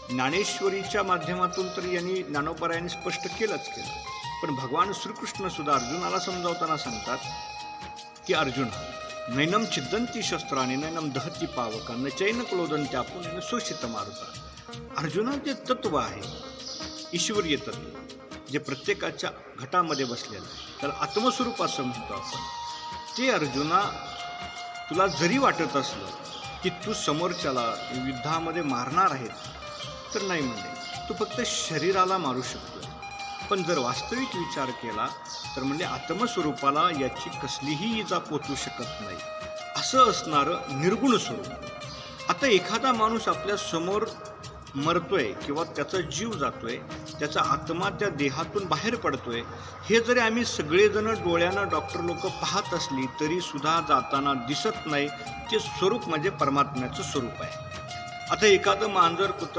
ज्ञानेश्वरीच्या माध्यमातून तर यांनी ज्ञानोबरायांनी स्पष्ट केलं. पण भगवान श्रीकृष्ण सुद्धा अर्जुनाला समजावताना सांगतात की अर्जुन, नैनम छिद्दंती शस्त्राने नैनम दहती पावका न चैन क्लोदंती आपण शोषित मारुता. अर्जुना जे तत्व आहे, ईश्वरीय तत्व जे प्रत्येकाच्या घटामध्ये बसलेलं आहे, त्याला आत्मस्वरूप असं म्हणतो आपण. ते अर्जुना, तुला जरी वाटत असलं की तू समोरच्याला युद्धामध्ये मारणार आहेत तर नाही, म्हणजे तू फक्त शरीराला मारू शकतो. पण जर वास्तविक विचार केला तर म्हणजे आत्मस्वरूपाला याची कसलीही इजा पोचू शकत नाही, असं असणारं निर्गुण स्वरूप. आता एखादा माणूस आपल्या समोर मरतोय किंवा त्याचा जीव जातोय, त्याचा आत्मा त्या देहातून बाहेर पडतोय, हे जरी आम्ही सगळेजण डोळ्यानं डॉक्टर लोक पाहत असली तरी सुद्धा जाताना दिसत नाही. ते स्वरूप म्हणजे परमात्म्याचं स्वरूप आहे. आता एखादं मांजर कुत्र